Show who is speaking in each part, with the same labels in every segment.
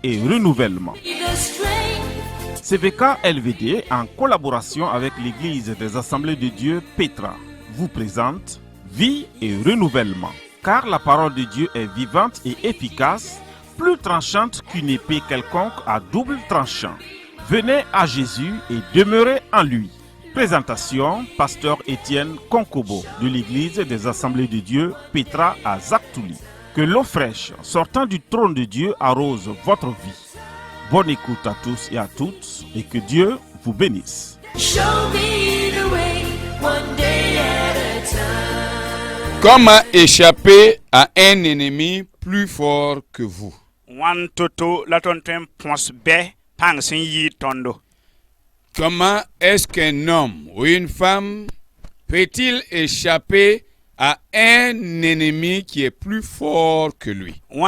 Speaker 1: et renouvellement. CVK LVD, en collaboration avec l'Église des Assemblées de Dieu Petra, vous présente Vie et renouvellement. Car la parole de Dieu est vivante et efficace, plus tranchante qu'une épée quelconque à double tranchant. Venez à Jésus et demeurez en lui. Présentation, Pasteur Étienne Konkobo de l'Église des Assemblées de Dieu Petra à Zaktouli. Que l'eau fraîche sortant du trône de Dieu arrose votre vie. Bonne écoute à tous et à toutes et que Dieu vous bénisse.
Speaker 2: Comment échapper à un ennemi plus fort que vous? Comment est-ce qu'un homme ou une femme peut-il échapper à un ennemi qui est plus fort que lui? Vous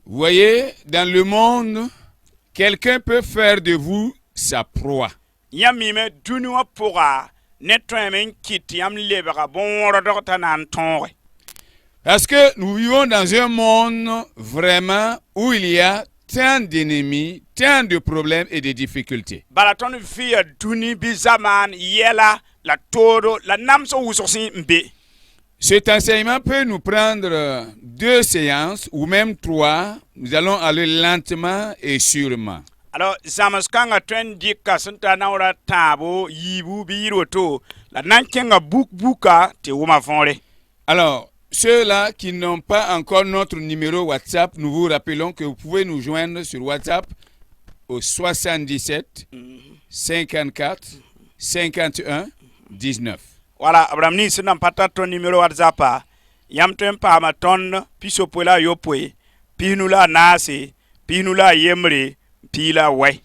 Speaker 2: voyez, dans le monde, quelqu'un peut faire de vous sa proie. Parce que nous vivons dans un monde vraiment où il y a tant d'ennemis, tant de problèmes et de difficultés. Cet enseignement peut nous prendre 2 séances ou même 3. Nous allons aller lentement et sûrement.
Speaker 3: Alors,
Speaker 2: alors, ceux-là qui n'ont pas encore notre numéro WhatsApp, nous vous rappelons que vous pouvez nous joindre sur WhatsApp au 77 54 51 19.
Speaker 3: Voilà, Abraham ni sinam pata ton numéro WhatsApp. Yam tempa ma ton pisopola yopwe, pinula nasi, pinula yemre, pila ouais.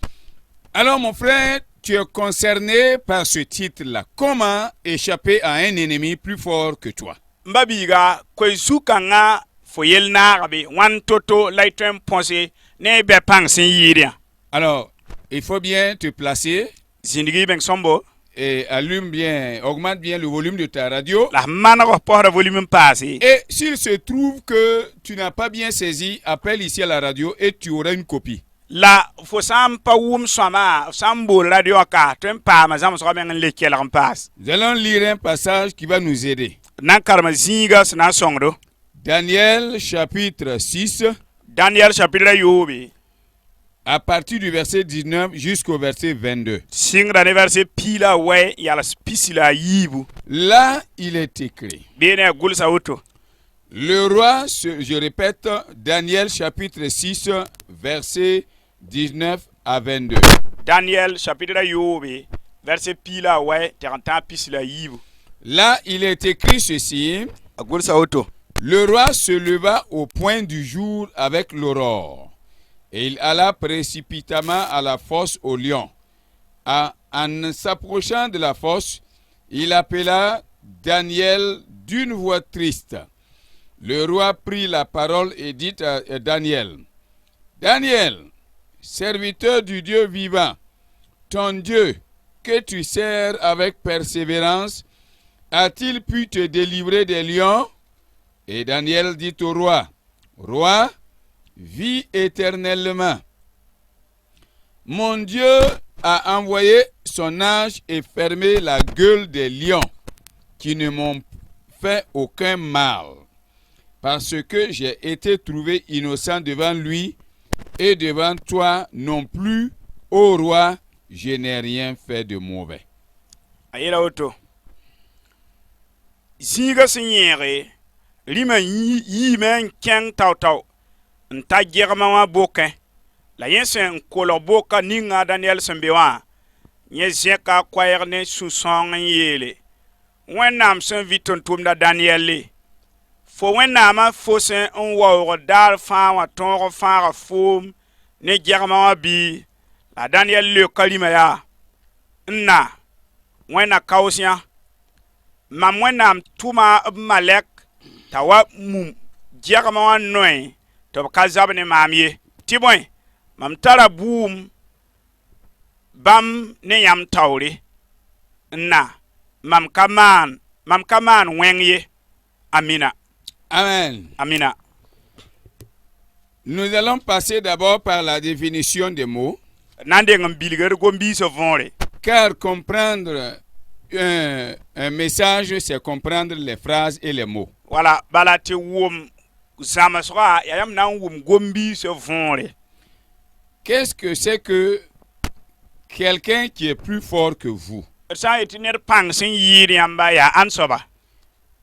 Speaker 2: Alors mon frère, tu es concerné par ce titre-là. Comment échapper à un ennemi plus fort que toi?
Speaker 3: Mbabiga kwezuka nga foyel narabe wan toto laitem ponse ne be pangsin yiria.
Speaker 2: Alors, il faut bien te placer.
Speaker 3: Zindigi ben sombo.
Speaker 2: Et allume bien, augmente bien le volume de ta radio.
Speaker 3: La manako pour volume passé.
Speaker 2: Et s'il se trouve que tu n'as pas bien saisi, appelle ici à la radio et tu auras une copie.
Speaker 3: La fosam pa wum sama sambo radio ka tempa ma zam so ben le kel passe.
Speaker 2: Nous allons lire un passage qui va nous aider.
Speaker 3: Nankarma zinga sna songdo.
Speaker 2: Daniel chapitre 6.
Speaker 3: Daniel chapitre yobi.
Speaker 2: À partir du verset 19 jusqu'au verset 22.
Speaker 3: Singra ne verset pila ouais yala spisila yibu.
Speaker 2: Là, il est écrit.
Speaker 3: Bene gulsa auto.
Speaker 2: Le roi, je répète, Daniel chapitre 6, verset 19 à 22.
Speaker 3: Daniel chapitre yobi, verset pila ouais, teranta pisila yibu.
Speaker 2: Là, il est écrit ceci. Le roi se leva au point du jour avec l'aurore, et il alla précipitamment à la fosse aux lions. En s'approchant de la fosse, il appela Daniel d'une voix triste. Le roi prit la parole et dit à Daniel, « Daniel, serviteur du Dieu vivant, ton Dieu, que tu sers avec persévérance, a-t-il pu te délivrer des lions? » Et Daniel dit au roi, « Roi, vis éternellement. Mon Dieu a envoyé son ange et fermé la gueule des lions, qui ne m'ont fait aucun mal, parce que j'ai été trouvé innocent devant lui et devant toi non plus, ô roi, je n'ai rien fait de mauvais. »
Speaker 3: Ayela auto. Zinga signere, lima yi men ken tau. Nta germa wa boken. La yensen kolo boka ninga Daniel sembewa. Nye zeka kwayerne susong yele. Wennam sen viton tumda Daniel le. Fo wennama fosen onwa dar fa wa ton fa fum ne germa wa bi. La Daniel le kalima ya. Nna wenna kausia. Mam wennam tuma malek tawa mum germa wa noy. To kazabne mamye. Tiboy mam tara boom bam ne yam tawri na mam kaman wengye Amina.
Speaker 2: Amen.
Speaker 3: Amina.
Speaker 2: Nous allons passer d'abord par la définition des mots,
Speaker 3: Nande ngam bilger gombi se vonre.
Speaker 2: car comprendre un message, c'est comprendre les phrases et les mots.
Speaker 3: Voilà, bala te wom zamasra yam nan wom gombi se vonre.
Speaker 2: Qu'est-ce que c'est que quelqu'un qui est plus fort que vous?
Speaker 3: Ça etiner pang sin yiri yamba ya ansoba.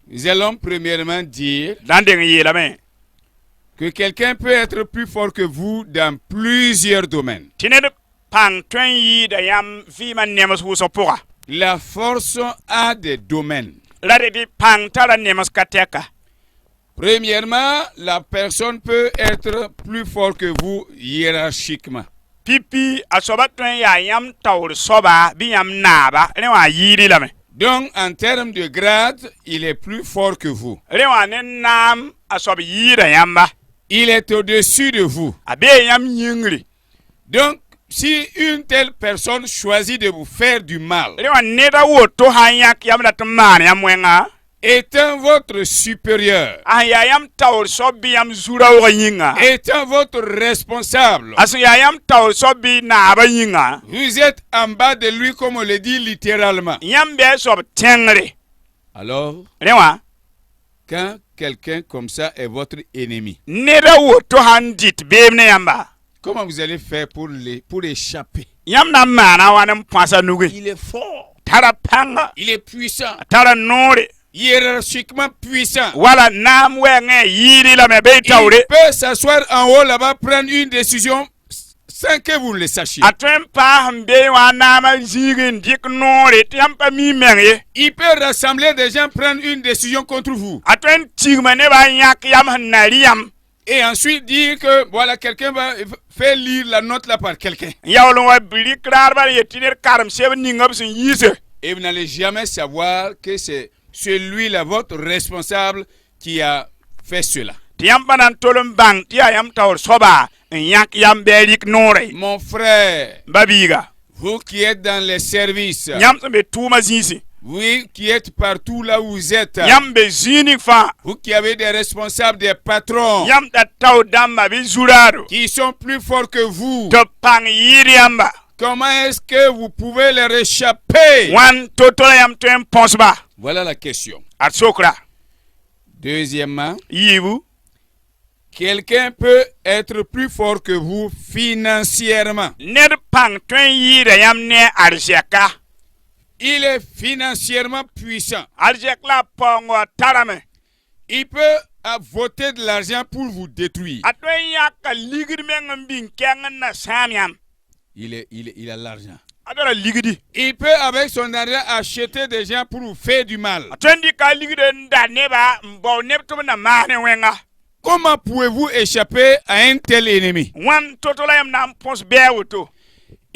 Speaker 2: Nous allons premièrement dire
Speaker 3: Nande ngi la men.
Speaker 2: que quelqu'un peut être plus fort que vous dans plusieurs domaines.
Speaker 3: Tiner pang twen yi da yam vi man nemas wuso pora.
Speaker 2: La force a des domaines.
Speaker 3: La de pang tara nemas kateka.
Speaker 2: Premièrement, la personne peut être plus fort que vous hiérarchiquement.
Speaker 3: Pipi asoba twen ya yam tawr soba bi yam naba rewa yiri la men.
Speaker 2: Donc, en termes de grade, il est plus fort que vous.
Speaker 3: Rewa ne nam asoba yira yamba.
Speaker 2: Il est au-dessus de vous.
Speaker 3: Abe yam yingri.
Speaker 2: Donc, si une telle personne choisit de vous faire du mal,
Speaker 3: Rewa neda woto hanyak yam dat man yam wenga.
Speaker 2: étant votre supérieur,
Speaker 3: Ya yam tawr sobi yam zura wa yinga.
Speaker 2: étant votre responsable,
Speaker 3: Asu ya yam tawr sobi naba yinga.
Speaker 2: vous êtes en bas de lui comme on le dit littéralement.
Speaker 3: Yam be sob tengre.
Speaker 2: Alors,
Speaker 3: Rewa
Speaker 2: quand quelqu'un comme ça est votre ennemi,
Speaker 3: neda woto handit bemne yamba.
Speaker 2: comment vous allez faire pour échapper?
Speaker 3: Yam na mana wanam pasa nugi.
Speaker 2: Il est fort,
Speaker 3: Tara panga.
Speaker 2: il est puissant,
Speaker 3: Tara nore.
Speaker 2: hiérarchiquement puissant.
Speaker 3: Wala nam wenge yiri la me be
Speaker 2: Il
Speaker 3: tawre.
Speaker 2: peut s'asseoir en haut là-bas, prendre une décision sans que vous ne le sachiez.
Speaker 3: Atwen pa hambe wa nama zirin dik nore tiam pa mi menye.
Speaker 2: Il peut rassembler des gens, prendre une décision contre vous.
Speaker 3: Atwen tigma ne ba yak yam hanari yam.
Speaker 2: Et ensuite dire que voilà, quelqu'un va faire lire la note là par quelqu'un.
Speaker 3: Yawlo wa bili krar ba yetiner karam sebe ningab sun yise.
Speaker 2: Et vous n'allez jamais savoir que c'est celui-là, votre responsable, qui a fait cela.
Speaker 3: Tiam panan tolum bang tia yam tawr soba. Yak yam berik nore.
Speaker 2: Mon frère,
Speaker 3: Babiga.
Speaker 2: vous qui êtes dans les services,
Speaker 3: Yam be tuma zisi.
Speaker 2: vous qui êtes partout là où vous êtes,
Speaker 3: Yam be zini fa.
Speaker 2: vous qui avez des responsables, des patrons,
Speaker 3: Yam da taw damba be zuraro.
Speaker 2: qui sont plus forts que vous,
Speaker 3: To pang yiri yamba.
Speaker 2: comment est-ce que vous pouvez leur échapper?
Speaker 3: Wan totola yam twen ponsba.
Speaker 2: Voilà la question.
Speaker 3: At sokra.
Speaker 2: Deuxièmement,
Speaker 3: Yibu.
Speaker 2: quelqu'un peut être plus fort que vous financièrement.
Speaker 3: Ned pang twen yiri yam ne arjeka.
Speaker 2: Il est financièrement puissant.
Speaker 3: Arjek la pongo tarame.
Speaker 2: Il peut voter de l'argent pour vous détruire.
Speaker 3: Atwen yaka ligir mengam bin kengan na samyam.
Speaker 2: Il a l'argent.
Speaker 3: Adora ligidi.
Speaker 2: Il peut avec son argent acheter des gens pour vous faire du mal.
Speaker 3: Atwen di ka ligide nda neba mbo neptum na mane wenga.
Speaker 2: Comment pouvez-vous échapper à un tel ennemi?
Speaker 3: Wan totola yam na pons bewuto.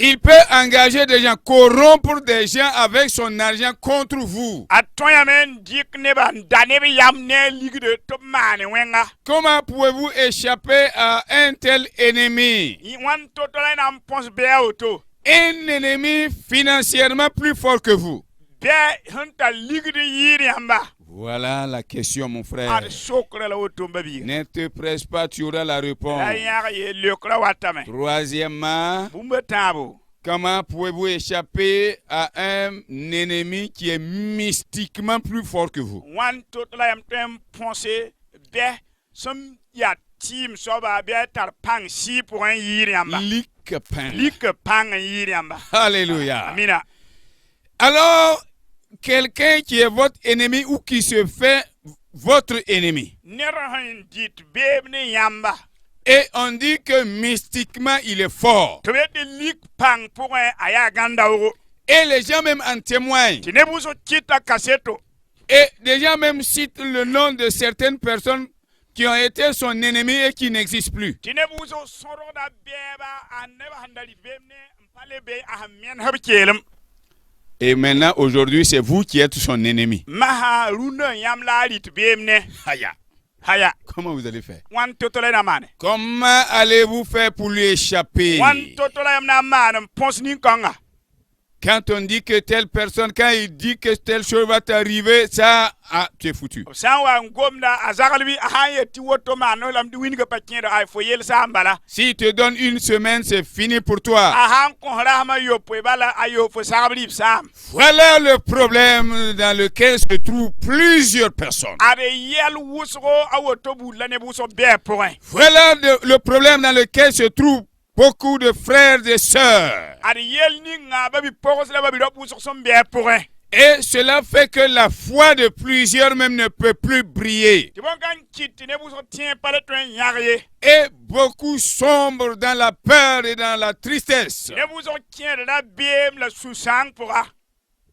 Speaker 2: Il peut engager des gens, corrompre des gens avec son argent contre vous.
Speaker 3: Atwen yamen dik neba nda nebe yam ne ligide to mane wenga.
Speaker 2: Comment pouvez-vous échapper à un tel ennemi?
Speaker 3: Wan totola yam pons bewuto.
Speaker 2: Un ennemi financièrement plus fort que vous.
Speaker 3: Be hunta ligide yiri yamba.
Speaker 2: Voilà la question, mon frère.
Speaker 3: Ad sokra la woto mbabi.
Speaker 2: Ne te presse pas, tu auras la réponse.
Speaker 3: La yaka ye lekra watame.
Speaker 2: Troisièmement,
Speaker 3: Bumba tabo.
Speaker 2: comment pouvez-vous échapper à un ennemi qui est mystiquement plus fort que vous?
Speaker 3: Wan totola yam tem ponse be som ya team soba be tar pang si pour un yiri yamba.
Speaker 2: Lick-pain.
Speaker 3: Lik pang yiri yamba.
Speaker 2: Alléluia.
Speaker 3: Amina.
Speaker 2: Alors, quelqu'un qui est votre ennemi ou qui se fait votre ennemi,
Speaker 3: Nera han dit bebne yamba.
Speaker 2: et on dit que mystiquement il est fort,
Speaker 3: To be de lik pang pour un aya ganda oro.
Speaker 2: et les gens même en témoignent,
Speaker 3: Tinebuso chita kaseto.
Speaker 2: et les gens même citent le nom de certaines personnes qui ont été son ennemi et qui n'existent plus.
Speaker 3: Tinebuso soroda beba aneba handali bebne mpale be ahamien habkelem.
Speaker 2: Et maintenant, aujourd'hui, c'est vous qui êtes son ennemi.
Speaker 3: Maha runa yam la lit bebne.
Speaker 2: Haya.
Speaker 3: Haya.
Speaker 2: Comment vous allez faire?
Speaker 3: Wan totola na mane.
Speaker 2: Comment allez-vous faire pour lui échapper?
Speaker 3: Wan totola yam na mane pons ni kanga.
Speaker 2: Quand on dit que telle personne, quand il dit que telle chose va t'arriver, ça, tu es foutu. S'il te donne une semaine, c'est fini pour toi. Voilà le problème dans lequel se trouvent plusieurs personnes. Voilà le problème dans lequel se trouvent beaucoup de frères et sœurs. Et cela fait que la foi de plusieurs même ne peut plus briller. Et beaucoup sombrent dans la peur et dans la tristesse.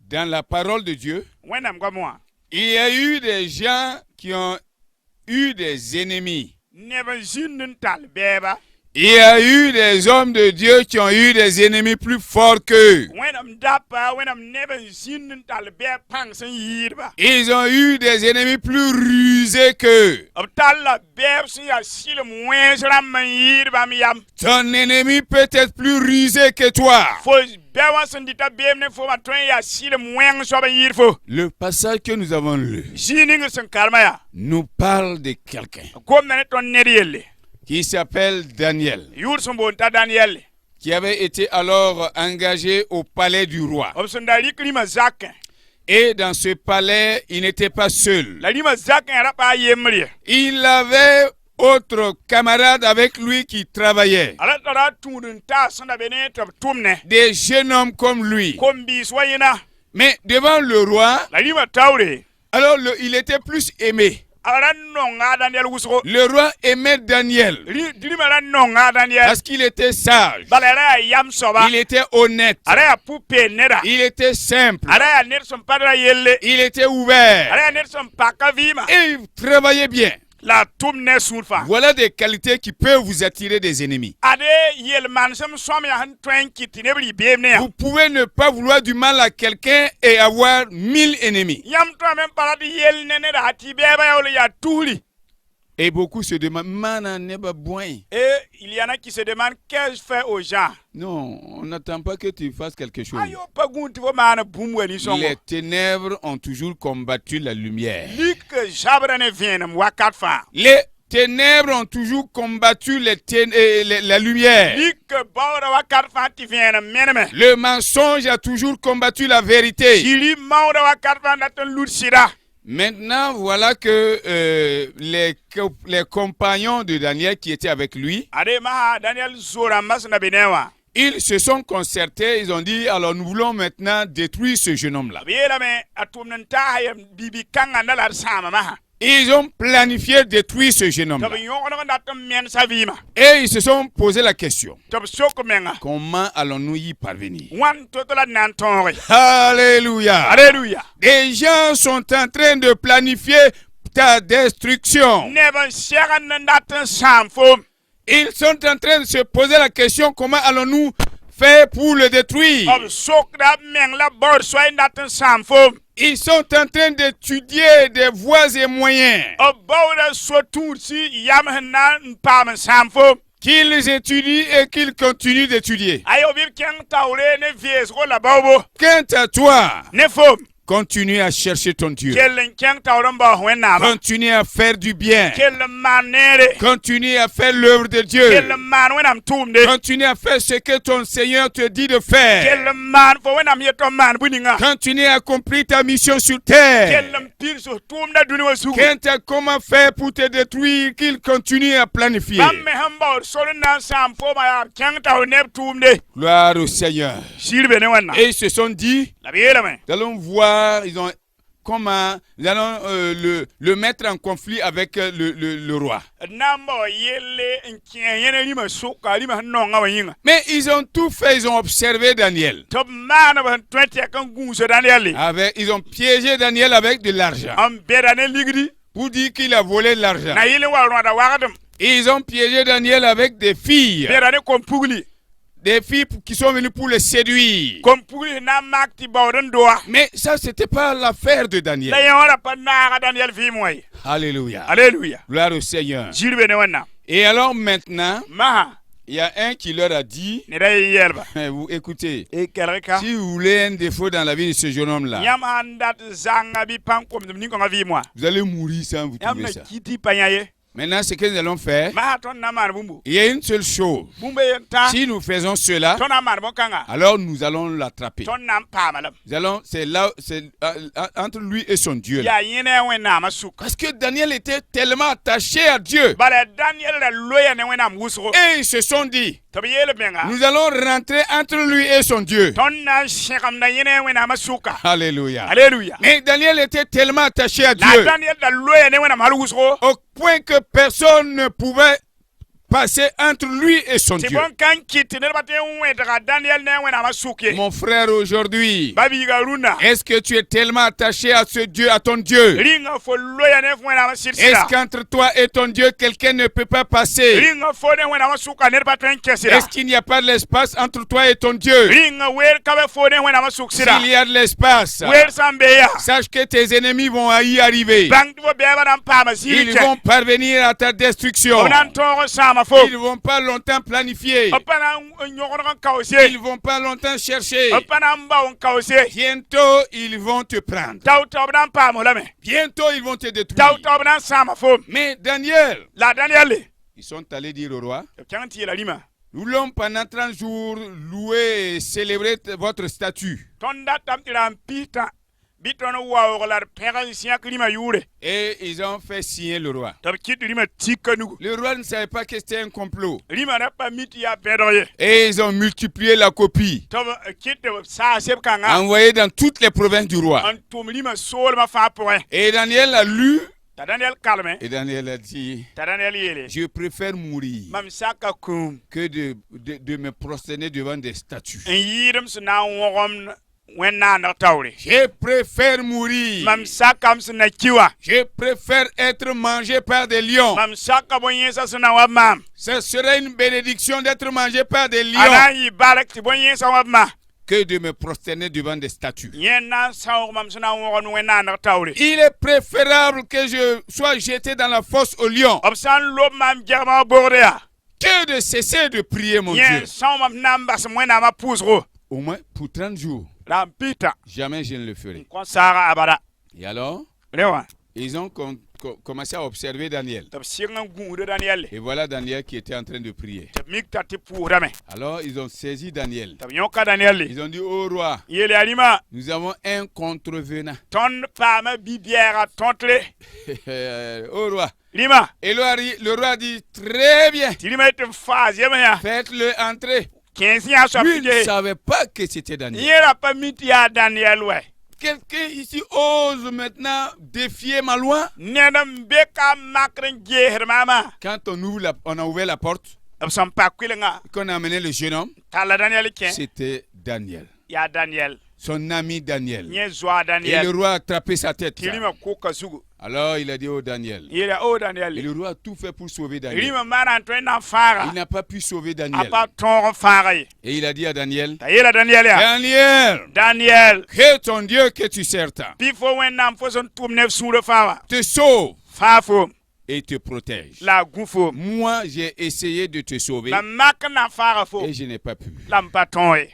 Speaker 2: Dans la parole de Dieu, il y a eu des gens qui ont eu des ennemis. Il y a eu des hommes de Dieu qui ont eu des ennemis plus forts qu'eux. Ils ont eu des ennemis plus rusés qu'eux. Ton ennemi peut être plus rusé que toi. Le passage que nous avons lu nous parle de quelqu'un qui s'appelle Daniel, qui avait été alors engagé au palais du roi. Et dans ce palais, il n'était pas seul. Il avait autres camarades avec lui qui travaillaient. Des jeunes hommes comme lui. Mais devant le roi, alors il était plus aimé. Le roi aimait Daniel parce qu'il était sage, il était honnête, il était simple, il était ouvert et il travaillait bien. Voilà des qualités qui peuvent vous attirer des ennemis. Vous pouvez ne pas vouloir du mal à quelqu'un et avoir 1000 ennemis. Et beaucoup se demandent,
Speaker 3: et il y en a qui se demandent qu'est-ce que je fais aux gens.
Speaker 2: Non, on n'attend pas que tu fasses quelque chose.
Speaker 3: Les
Speaker 2: ténèbres ont toujours combattu la lumière.
Speaker 3: Les
Speaker 2: ténèbres ont toujours combattu la lumière. Le mensonge a toujours combattu la vérité. Maintenant, voilà que les compagnons de Daniel qui étaient avec lui, ils se sont concertés, ils ont dit, alors nous voulons maintenant détruire ce jeune homme-là. Ils ont planifié détruire ce jeune homme-là. Et ils se sont posé la question, comment allons-nous y parvenir? Alléluia.
Speaker 3: Alléluia.
Speaker 2: Des gens sont en train de planifier ta destruction. Ils sont en train de se poser la question, comment allons-nous faire pour le détruire? Ils sont en train d'étudier des voies et moyens qu'ils étudient et qu'ils continuent d'étudier. Quant à toi, continue à chercher ton Dieu. Continue à faire du bien. Continue à faire l'œuvre de Dieu. Continue à faire ce que ton Seigneur te dit de faire. Continue à accomplir ta mission sur terre. Quant à comment faire pour te détruire, qu'il continue à planifier. Gloire au Seigneur. Et ils se sont dit, nous allons voir, ils ont comment nous allons le mettre en conflit avec le roi. Mais ils ont tout fait, ils ont observé Daniel. Ils ont piégé Daniel avec de l'argent pour dire qu'il a volé l'argent. Ils ont piégé Daniel avec des filles. Des filles qui sont venues pour le séduire. Mais ça, c'était pas l'affaire de Daniel. Alléluia.
Speaker 3: Alléluia.
Speaker 2: Gloire au Seigneur. Et alors maintenant, Il y a un qui leur a dit,
Speaker 3: ne da yelba
Speaker 2: vous écoutez,
Speaker 3: e kerka
Speaker 2: si vous voulez un défaut dans la vie de ce jeune homme-là,
Speaker 3: yam handat zanga bi pankom ni ko ngavi moi
Speaker 2: vous allez mourir sans vous
Speaker 3: yam
Speaker 2: trouver
Speaker 3: na
Speaker 2: ça.
Speaker 3: kiti panyaye
Speaker 2: Maintenant, ce que nous allons faire,
Speaker 3: ma ton na mar bumbu
Speaker 2: il y a une seule chose.
Speaker 3: bumbe yenta
Speaker 2: Si nous faisons cela,
Speaker 3: ton na mar bon kanga
Speaker 2: alors nous allons l'attraper.
Speaker 3: ton na pamalam
Speaker 2: C'est là, c'est entre lui et son Dieu. Là.
Speaker 3: ya yene wena masuk
Speaker 2: Parce que Daniel était tellement attaché à Dieu.
Speaker 3: bale Daniel la loya ne wena musro
Speaker 2: Et ils se sont dit,
Speaker 3: to yele benga
Speaker 2: nous allons rentrer entre lui et son Dieu.
Speaker 3: ton na shekam na yene wena masuka
Speaker 2: Alléluia.
Speaker 3: alléluia
Speaker 2: Mais Daniel était tellement attaché à
Speaker 3: la
Speaker 2: Dieu
Speaker 3: Daniel la loya ne wena malusro
Speaker 2: au point que personne ne pouvait passer entre lui et son
Speaker 3: ti
Speaker 2: Dieu.
Speaker 3: bon kan kiti ne bate wena Daniel ne wena masuke
Speaker 2: Mon frère, aujourd'hui,
Speaker 3: babi garuna
Speaker 2: est-ce que tu es tellement attaché à ce Dieu, à ton Dieu?
Speaker 3: ringa fo loya ne wena masirsa
Speaker 2: Est-ce qu'entre toi et ton Dieu, quelqu'un ne peut pas passer?
Speaker 3: ringa fo ne wena masuka ne bate nkesira
Speaker 2: Est-ce qu'il n'y a pas de l'espace entre toi et ton Dieu?
Speaker 3: ringa wer kabe fo ne wena masuksira
Speaker 2: S'il y a de l'espace,
Speaker 3: wer sambeya
Speaker 2: sache que tes ennemis vont y arriver.
Speaker 3: bang do beba nan pama
Speaker 2: Ils
Speaker 3: sirike
Speaker 2: vont parvenir à ta destruction.
Speaker 3: onan toro sama fo
Speaker 2: Ils ne vont pas longtemps planifier.
Speaker 3: opana nyogoro kan kawse
Speaker 2: Ils ne vont pas longtemps chercher.
Speaker 3: opana mba on kawse
Speaker 2: Bientôt, ils vont te prendre.
Speaker 3: tawta nan pama lame
Speaker 2: Bientôt, ils vont te détruire.
Speaker 3: tawta nan sama fo
Speaker 2: Mais Daniel,
Speaker 3: la Daniel
Speaker 2: ils sont allés dire au roi,
Speaker 3: kanti la lima
Speaker 2: nous l'avons pendant 30 jours loué et célébré votre statut.
Speaker 3: tonda tamtira pita bitono wa la pera siak lima yure
Speaker 2: Et ils ont fait signer le roi.
Speaker 3: tab kit lima tikanu
Speaker 2: Le roi ne savait pas que c'était un complot.
Speaker 3: lima na pa miti ya pedoye
Speaker 2: Et ils ont multiplié la copie,
Speaker 3: tab kit sa seb kanga
Speaker 2: envoyé dans toutes les provinces du roi.
Speaker 3: an tum lima sol ma fa point
Speaker 2: Et Daniel a lu,
Speaker 3: ta Daniel kalme
Speaker 2: et Daniel a dit,
Speaker 3: ta Daniel yele
Speaker 2: je préfère mourir
Speaker 3: mam saka kum
Speaker 2: que de me prosterner devant des statues.
Speaker 3: en yidum sna wogom wenna na tawre
Speaker 2: Je préfère mourir.
Speaker 3: mam saka msna kiwa
Speaker 2: Je préfère être mangé par des lions.
Speaker 3: mam saka bonyesa sna wa mam
Speaker 2: Ce serait une bénédiction d'être mangé par des lions
Speaker 3: ana yi barak ti bonyesa wa ma
Speaker 2: que de me prosterner devant des statues.
Speaker 3: yena saw mam sna wogom wenna na tawre
Speaker 2: Il est préférable que je sois jeté dans la fosse aux lions
Speaker 3: obsan lob mam germa bordia
Speaker 2: que de cesser de prier mon
Speaker 3: yen
Speaker 2: Dieu.
Speaker 3: saw mam nambas mwena ma pusro
Speaker 2: Au moins pour 30 jours,
Speaker 3: la pita
Speaker 2: jamais je ne le ferai.
Speaker 3: kon sara abada
Speaker 2: Et alors,
Speaker 3: rewa
Speaker 2: ils ont commencé à observer Daniel.
Speaker 3: tab sirnga gungu Daniel
Speaker 2: Et voilà Daniel qui était en train de prier.
Speaker 3: tab mikta ti purame
Speaker 2: Alors ils ont saisi Daniel.
Speaker 3: tab yoka Daniel
Speaker 2: Ils ont dit, ô roi,
Speaker 3: yele alima
Speaker 2: nous avons un contrevenant.
Speaker 3: ton fama bibiera tontle
Speaker 2: Ô roi.
Speaker 3: lima
Speaker 2: Et le roi a dit, très bien,
Speaker 3: tilima te phase yema
Speaker 2: faites-le entrer.
Speaker 3: 15 ans so
Speaker 2: Lui ne
Speaker 3: pide
Speaker 2: savait pas que c'était Daniel.
Speaker 3: yera pa miti ya Daniel we
Speaker 2: Quelqu'un ici ose maintenant défier ma loi?
Speaker 3: nenam beka makren jeher mama
Speaker 2: Quand on a ouvert la porte,
Speaker 3: absam pa kwilenga
Speaker 2: qu'on a amené le jeune homme,
Speaker 3: tala Daniel ken
Speaker 2: c'était Daniel.
Speaker 3: ya Daniel
Speaker 2: Son ami Daniel.
Speaker 3: nye zwa
Speaker 2: Et le
Speaker 3: Daniel
Speaker 2: roi a attrapé sa tête.
Speaker 3: tilima kuka sugu
Speaker 2: Alors il a dit, oh Daniel.
Speaker 3: yera o
Speaker 2: Et
Speaker 3: Daniel
Speaker 2: le roi a tout fait pour sauver Daniel.
Speaker 3: lima mana to na fara
Speaker 2: Il n'a pas pu sauver Daniel.
Speaker 3: apa ton fara
Speaker 2: Et il a dit à Daniel,
Speaker 3: ta yera Daniel ya
Speaker 2: Daniel,
Speaker 3: Daniel
Speaker 2: que ton Dieu que tu sers
Speaker 3: before when nam fo son tum nef sura fara
Speaker 2: te sauve
Speaker 3: fafo
Speaker 2: et te protège.
Speaker 3: la gufo
Speaker 2: Moi, j'ai essayé de te sauver
Speaker 3: la makna fara fo
Speaker 2: et je n'ai pas pu.
Speaker 3: lampaton e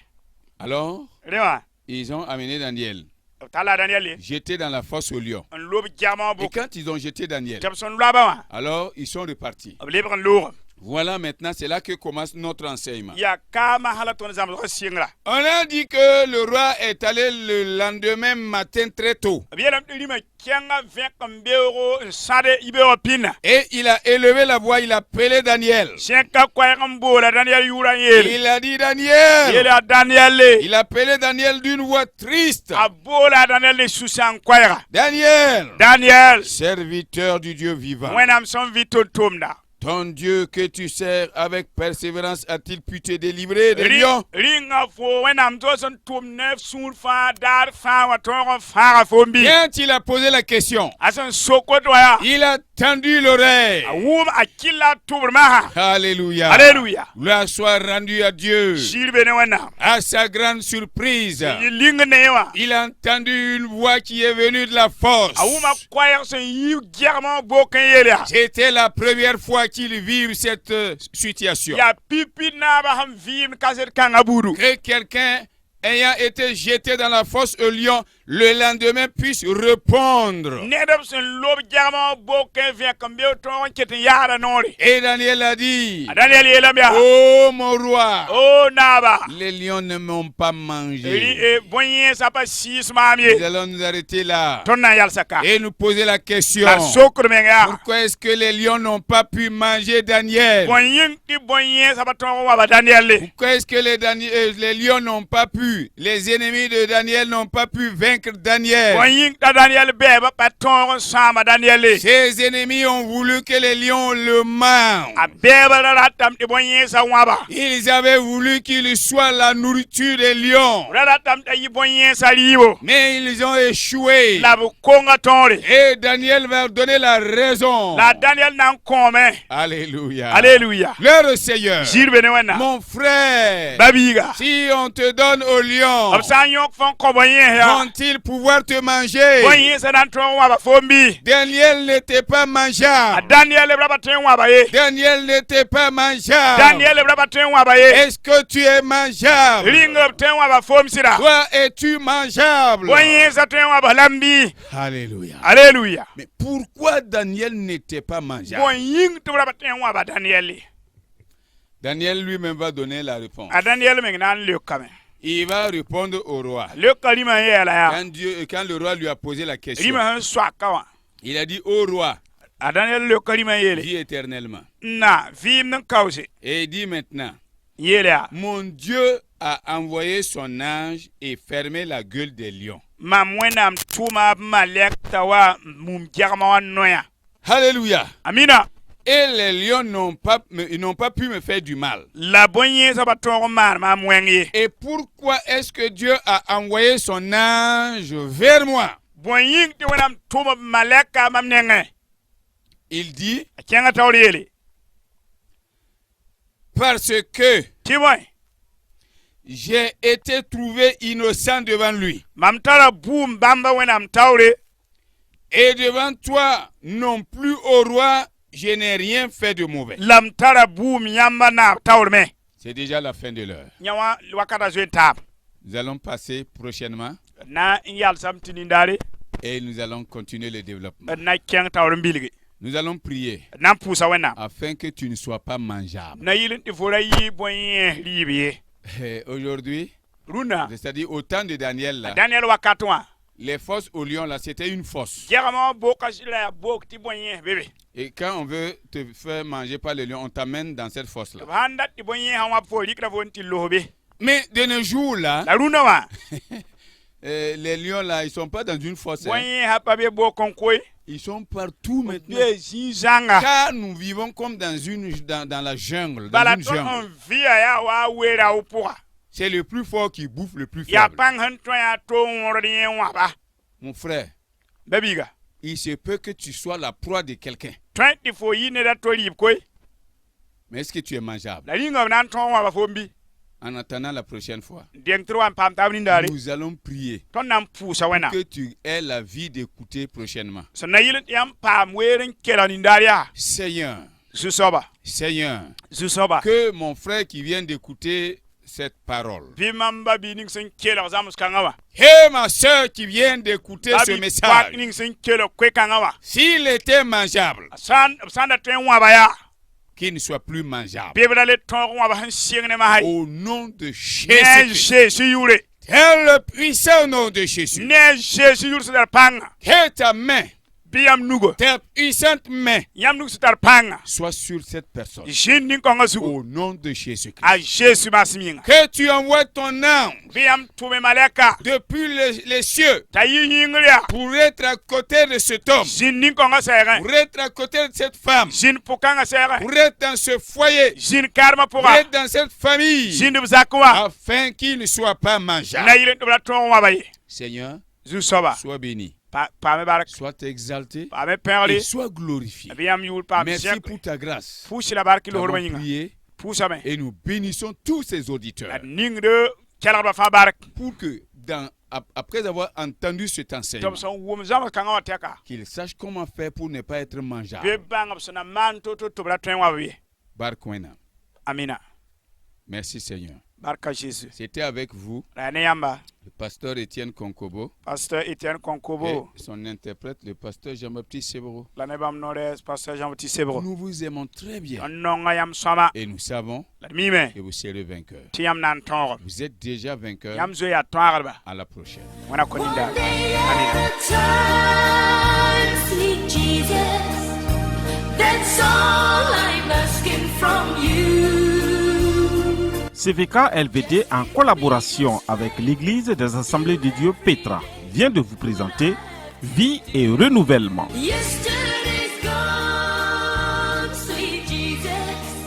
Speaker 2: Alors,
Speaker 3: rewa
Speaker 2: ils ont amené Daniel,
Speaker 3: tala Daniel
Speaker 2: jeté dans la fosse au lion.
Speaker 3: en lob jama
Speaker 2: Et
Speaker 3: bo
Speaker 2: quand ils ont jeté Daniel,
Speaker 3: tab son laba wa
Speaker 2: alors ils sont repartis.
Speaker 3: lebran lour
Speaker 2: Voilà maintenant, c'est là que commence notre enseignement.
Speaker 3: ya kama halaton zam ko singra
Speaker 2: On a dit que le roi est allé le lendemain matin très tôt.
Speaker 3: bielam lima kenga vek mbero sade ibero pina
Speaker 2: Et il a élevé la voix, il a appelé Daniel.
Speaker 3: senka kwa mbola Daniel yura yele
Speaker 2: Il a dit Daniel.
Speaker 3: yele Daniel
Speaker 2: Il a appelé Daniel d'une voix triste.
Speaker 3: abola Daniel le susan kwa
Speaker 2: Daniel, serviteur du Dieu vivant.
Speaker 3: wenam son vito tomda
Speaker 2: Ton Dieu que tu sers avec persévérance a-t-il pu te délivrer des lions?
Speaker 3: ringa fo wenam to son tum nef sur fa dar fa wa to fa fo mbi
Speaker 2: Quand il a posé la question,
Speaker 3: asan sokoto ya
Speaker 2: il a tendu l'oreille.
Speaker 3: awum akilla tubrma
Speaker 2: Alléluia.
Speaker 3: alléluia
Speaker 2: Gloire soit rendue à Dieu.
Speaker 3: shirbe ne wenam
Speaker 2: À sa grande surprise,
Speaker 3: yilinga ne wa
Speaker 2: il a entendu une voix qui est venue de la fosse.
Speaker 3: awuma kwaya son yu germa bokan yele
Speaker 2: C'était la première fois pourrait-il vivre cette situation?
Speaker 3: ya pipi na ba ham vim kaset kanga buru
Speaker 2: Que quelqu'un ayant été jeté dans la fosse au lion, le lendemain puisse répondre.
Speaker 3: nedam sen lob jama boken vient kambe ton kete yara nori
Speaker 2: Et Daniel a dit,
Speaker 3: Daniel yelamia
Speaker 2: oh mon roi,
Speaker 3: oh naba
Speaker 2: les lions ne m'ont pas
Speaker 3: ri
Speaker 2: mangé.
Speaker 3: e bonye sapa sis mamie
Speaker 2: Nous allons nous arrêter là
Speaker 3: tonna yal saka
Speaker 2: et nous poser la question.
Speaker 3: la sokro menga
Speaker 2: Pourquoi est-ce que les lions n'ont pas pu manger Daniel?
Speaker 3: bonyin ti bonye sapa ton wa ba Daniel le
Speaker 2: Pourquoi est-ce que les lions n'ont pas pu, les ennemis de Daniel n'ont pas pu vaincre Daniel?
Speaker 3: bonyin ta Daniel be ba paton sama Daniel le
Speaker 2: Ses ennemis ont voulu que les lions le mangent.
Speaker 3: a beba ratam ti bonye sa waba
Speaker 2: Ils avaient voulu qu'il soit la nourriture des lions.
Speaker 3: ratam ta yi bonye sa liwo
Speaker 2: Mais ils ont échoué.
Speaker 3: la bu konga tonre
Speaker 2: Et Daniel va donner la raison.
Speaker 3: la Daniel nan kome
Speaker 2: Alléluia.
Speaker 3: alléluia
Speaker 2: Leur Seigneur,
Speaker 3: jirbe ne wana
Speaker 2: mon frère,
Speaker 3: babiga
Speaker 2: si on te donne au lion,
Speaker 3: absa yok fon ko bonye ya
Speaker 2: vont-ils pouvoir te manger?
Speaker 3: bonye sa dan ton wa ba fombi
Speaker 2: Daniel n'était pas
Speaker 3: a
Speaker 2: mangeable.
Speaker 3: Daniel le braba ten wa ba ye
Speaker 2: Daniel n'était pas mangeable.
Speaker 3: Daniel le braba ten wa ba ye
Speaker 2: Est-ce que tu es mangeable?
Speaker 3: ringa ten wa ba fom sira
Speaker 2: Toi, es-tu mangeable?
Speaker 3: bonye sa ten wa ba lambi
Speaker 2: Alléluia.
Speaker 3: alléluia
Speaker 2: Mais pourquoi Daniel n'était pas mangeable?
Speaker 3: bonyin to braba ten wa ba Daniel le
Speaker 2: Daniel lui-même va donner la réponse.
Speaker 3: a Daniel men nan le kame
Speaker 2: Il va répondre au roi.
Speaker 3: le kalima ye la ya
Speaker 2: Quand le roi lui a posé la question,
Speaker 3: rima han swaka wa
Speaker 2: il a dit au roi,
Speaker 3: a Daniel le kalima ye le
Speaker 2: vis éternellement.
Speaker 3: na vim nan kause
Speaker 2: Et il dit maintenant,
Speaker 3: ye le
Speaker 2: mon Dieu a envoyé son ange et fermé la gueule des lions.
Speaker 3: ma mwenam tuma malek tawa mum jarma wan noya
Speaker 2: Alléluia.
Speaker 3: amina
Speaker 2: Et les lions n'ont pas pu me faire du mal.
Speaker 3: la bonye sa ba ton mar ma mwenye
Speaker 2: Et pourquoi est-ce que Dieu a envoyé son ange vers moi?
Speaker 3: bonyin ti wanam tuma maleka mam nenge
Speaker 2: Il dit,
Speaker 3: kenga tawrele
Speaker 2: parce que
Speaker 3: ti boy
Speaker 2: j'ai été trouvé innocent devant lui.
Speaker 3: mam tara boom bamba wanam tawre
Speaker 2: Et devant toi non plus, au roi, je n'ai rien fait de mauvais.
Speaker 3: lam tara boom yamba na tawre me
Speaker 2: C'est déjà la fin de l'heure.
Speaker 3: nyawa wakata zo tab
Speaker 2: Nous allons passer prochainement
Speaker 3: na yal samtini ndare
Speaker 2: et nous allons continuer le développement.
Speaker 3: na keng tawre mbilgi
Speaker 2: Nous allons prier
Speaker 3: nan pusa wanam
Speaker 2: afin que tu ne sois pas mangeable.
Speaker 3: na yilin ti fora yi bonye libiye
Speaker 2: Et aujourd'hui,
Speaker 3: runa
Speaker 2: c'est-à-dire au temps de Daniel, là,
Speaker 3: Daniel wakatwa
Speaker 2: les fosses au lion, là, c'était une fosse.
Speaker 3: jarama bokasila bok ti bonye bebe
Speaker 2: Et quand on veut te faire manger par le lion, on t'amène dans cette fosse-là.
Speaker 3: handa ti bonye hawa fo likra fo ti lobe
Speaker 2: Mais de nos jours, là,
Speaker 3: la runa wa
Speaker 2: les lions, là, ils ne sont pas dans une fosse. Hein.
Speaker 3: bonye hapa be bokon koy
Speaker 2: Ils sont partout maintenant.
Speaker 3: be zanga
Speaker 2: Car nous vivons comme dans la jungle. Dans
Speaker 3: bala
Speaker 2: une
Speaker 3: to
Speaker 2: jungle.
Speaker 3: on via ya wa wera upura
Speaker 2: C'est le plus fort qui bouffe le plus
Speaker 3: ya
Speaker 2: faible.
Speaker 3: pang han to ya to ngordi wa ba
Speaker 2: Mon frère,
Speaker 3: babiga
Speaker 2: il se peut que tu sois la proie de quelqu'un.
Speaker 3: 24 yi ne da to lib koy
Speaker 2: Mais est-ce que tu es mangeable?
Speaker 3: la ringa nan to wa ba fombi
Speaker 2: En attendant la prochaine fois,
Speaker 3: deng trois pam tabni ndare
Speaker 2: nous allons prier
Speaker 3: ton nam pusa wana
Speaker 2: que tu aies la vie d'écouter prochainement.
Speaker 3: so na yilin yam pam werin kelani ndare ya
Speaker 2: Seigneur,
Speaker 3: zusoba
Speaker 2: Seigneur,
Speaker 3: zusoba
Speaker 2: que mon frère qui vient d'écouter cette parole,
Speaker 3: bi mamba bi ning sen kelo zamus kangawa
Speaker 2: et ma soeur qui vient d'écouter ce
Speaker 3: abi kwak
Speaker 2: message,
Speaker 3: ning sen kelo kwe kangawa
Speaker 2: s'il était mangeable,
Speaker 3: sanda ten wa ba ya
Speaker 2: qu'il ne soit plus mangeable.
Speaker 3: bebra le ton wa ba han signe ma hay
Speaker 2: Au nom de
Speaker 3: ne
Speaker 2: Jésus-Christ,
Speaker 3: Jésus yure
Speaker 2: dans le puissant nom de Jésus,
Speaker 3: ne Jésus yure sur panga
Speaker 2: que ta main,
Speaker 3: biam nugo
Speaker 2: ta puissante main,
Speaker 3: yam nugo sur panga
Speaker 2: soit sur cette personne.
Speaker 3: jin ning konga sugo
Speaker 2: Au nom de Jésus-Christ.
Speaker 3: a Jésus masminga
Speaker 2: Que tu envoies ton ange
Speaker 3: biam tume maleka
Speaker 2: depuis les cieux
Speaker 3: tayi yingria
Speaker 2: pour être à côté de cet homme,
Speaker 3: jin ning konga sere
Speaker 2: pour être à côté de cette femme,
Speaker 3: jin pukanga sere
Speaker 2: pour être dans ce foyer,
Speaker 3: jin karma
Speaker 2: pour
Speaker 3: puga
Speaker 2: être dans cette famille,
Speaker 3: jin zakwa
Speaker 2: afin qu'il ne soit pas mangeable.
Speaker 3: na yilin dubra ton wa baye
Speaker 2: Seigneur,
Speaker 3: zusoba
Speaker 2: sois béni,
Speaker 3: pa me barak
Speaker 2: sois exalté
Speaker 3: pa me
Speaker 2: et
Speaker 3: perli
Speaker 2: sois glorifié.
Speaker 3: biam yul pa me
Speaker 2: Merci
Speaker 3: sek
Speaker 2: pour ta grâce.
Speaker 3: fushi la barki
Speaker 2: Nous
Speaker 3: lo
Speaker 2: avons
Speaker 3: horma yinga
Speaker 2: prié
Speaker 3: fusa me
Speaker 2: et nous bénissons tous ces auditeurs
Speaker 3: ning de kala ba fa barak
Speaker 2: pour que après avoir entendu cet
Speaker 3: tɩ b
Speaker 2: enseignement,
Speaker 3: sẽn wʋm zãms kãngã wã tɛka
Speaker 2: qu'il sache comment faire pour ne pas être
Speaker 3: bɩ
Speaker 2: mangeable.
Speaker 3: bãng b sẽn na maan to-to tɩ b ra tõe n wa b ye.
Speaker 2: Baruch Wena.
Speaker 3: Amina.
Speaker 2: Merci Seigneur.
Speaker 3: Barka Jésus.
Speaker 2: C'était avec vous,
Speaker 3: La ya ne yãmba
Speaker 2: le pasteur Étienne Konkobo,
Speaker 3: pasteur Étienne
Speaker 2: et
Speaker 3: Konkobo
Speaker 2: son interprète, le pasteur Jean-Baptiste Sebro.
Speaker 3: la ne bãmb noore pasteur Jean-Baptiste Sebro
Speaker 2: Nous vous aimons très bien
Speaker 3: n nonga yam sõma
Speaker 2: et nous savons
Speaker 3: la d miime
Speaker 2: que vous serez vainqueurs.
Speaker 3: tɩ yãmb na n tõogem
Speaker 2: Vous êtes déjà vainqueurs.
Speaker 3: yãmb zoe yaa tõagdba
Speaker 2: À la prochaine.
Speaker 3: wẽna kõ ninda
Speaker 4: One day
Speaker 3: amina
Speaker 4: at a time, sweet Jesus, that's all I'm asking from you.
Speaker 1: CVK LVD, en collaboration avec l'Église des Assemblées de Dieu Petra, vient de vous présenter Vie et Renouvellement.
Speaker 4: Yesterday's gone, sweet Jesus.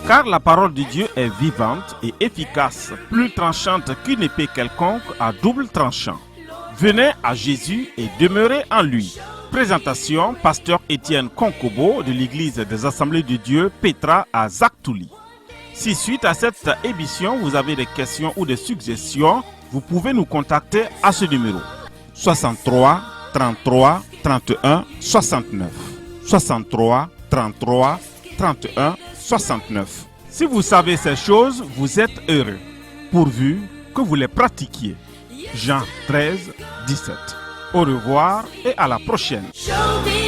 Speaker 1: Car la parole de Dieu est vivante et efficace, plus tranchante qu'une épée quelconque à double tranchant. Venez à Jésus et demeurez en lui. Présentation, pasteur Étienne Konkobo de l'Église des Assemblées de Dieu Petra à Zaktouli. Si suite à cette émission, vous avez des questions ou des suggestions, vous pouvez nous contacter à ce numéro 63 33 31 69. 63 33 31 69. Si vous savez ces choses, vous êtes heureux, pourvu que vous les pratiquiez. Jean 13, 17. Au revoir et à la prochaine.
Speaker 4: Show me